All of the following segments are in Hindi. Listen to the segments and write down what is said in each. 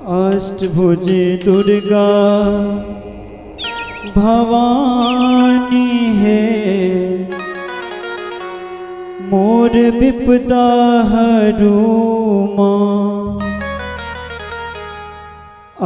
अष्टभुजे दुर्गा भवानी है, मोर विपदा हरू माँ।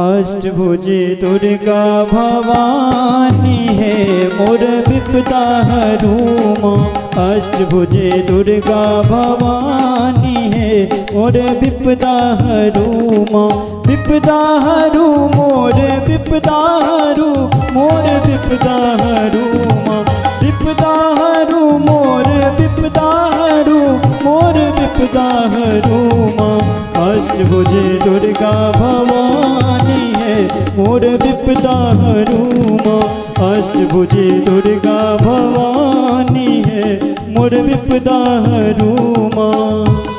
अष्टभुजे दुर्गा भवानी है, मोर विपदा हरू माँ। अष्टभुजे दुर्गा भवानी है, मोर विपदा हरू माँ। विपदा हरू मोर विपदा हरू, मोर विपदा हरू माँ। विपदा हरू मोर विपदा हरू, मोर विपदा हरू माँ। अष्टभुजे दुर्गा भवानी है, मोर विपदा हरू माँ। अष्टभुजे दुर्गा भवानी है, मोर विपदा हरू माँ।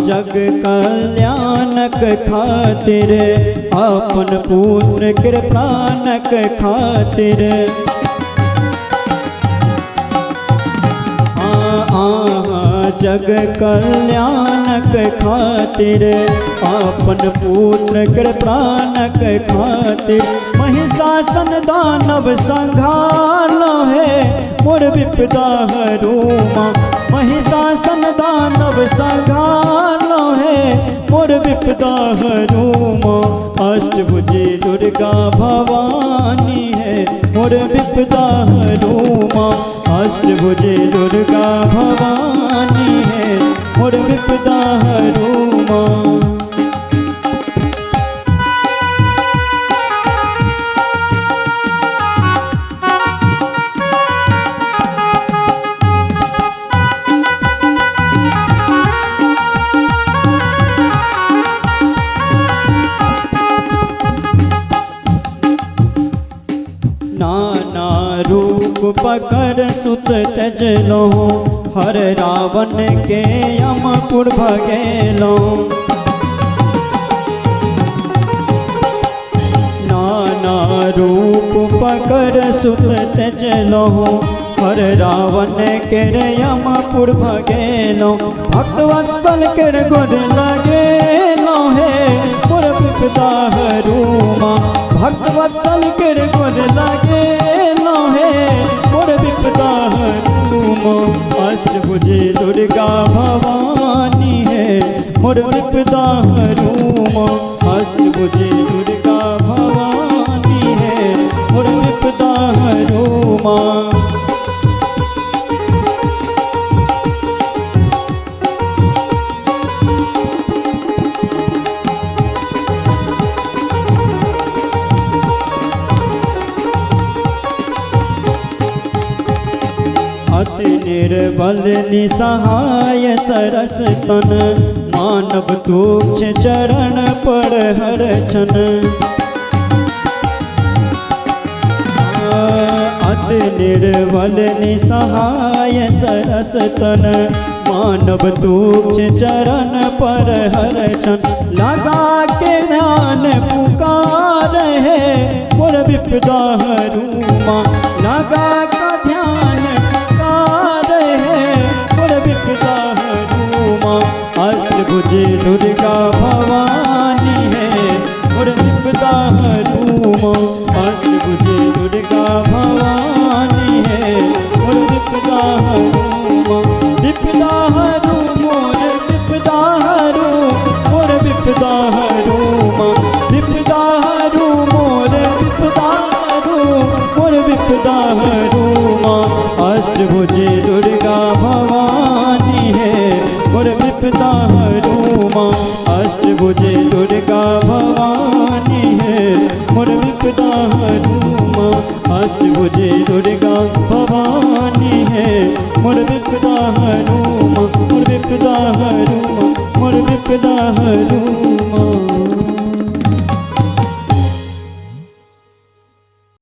जग कल्याणक खातिर, अपन पुत्र के प्राणक खातिर। जग कल्याणक खातिर, अपन पुत्र के प्राणक खातिर। महिषासन दानव संघालो है, मोर विपदा हरू माँ। महिषासन दानव संघालो है, मोर विपदा हरू माँ। अष्टभुजे दुर्गा भवानी है, मोर विपदा हरू माँ। अष्टभुजे दुर्गा भवानी है, मोर विपदा हरू माँ। नाना रूप पकड़ सुत तजलो, हर रावण के यमपुर भगेलो। नाना रूप पकड़ सुत तजलो, हर रावण के यमपुर भगेलो। भक्तवत्सल के गोद लगेलो है, मोर विपदा हरू माँ। भक्तवत्सल के गोद लगेलो है, मोर विपदा हरू माँ। अष्टभुजे दुर्गा भवानी है, मोर विपदा हरू माँ। अष्टभुजे दुर्गा भवानी है, मोर विपदा हरू माँ। अति निर्बल निसहाय सरस तन, मानव तुच्छ चरण पर हर क्षण। अति निर्बल निसहाय सरस तन, मानव तुच्छ चरण पर हर क्षण। लगा के ध्यान पुकार है, मोर विपदा हरू माँ। लगा का ध्यान अष्टभुजे दुर्गा भवानी है, मोर विपदा हरू माँ। अष्टभुजे दुर्गा भवानी है, मोर विपदा हरू माँ। विपदा हरू मोर विपदा हरू, मोर विपदा हरू माँ। विपदा हरू मोर विपदा हरू, मोर विपदा हरू माँ। अष्टभुजे दुर्गा भवानी है, मोर विपदा हरू माँ। अष्टभुजे दुर्गा भवानी है, मोर विपदा हरू माँ। अष्टभुजे दुर्गा भवानी है, मोर विपदा हरू माँ। मोर विपदा हरू माँ, मोर विपदा हरू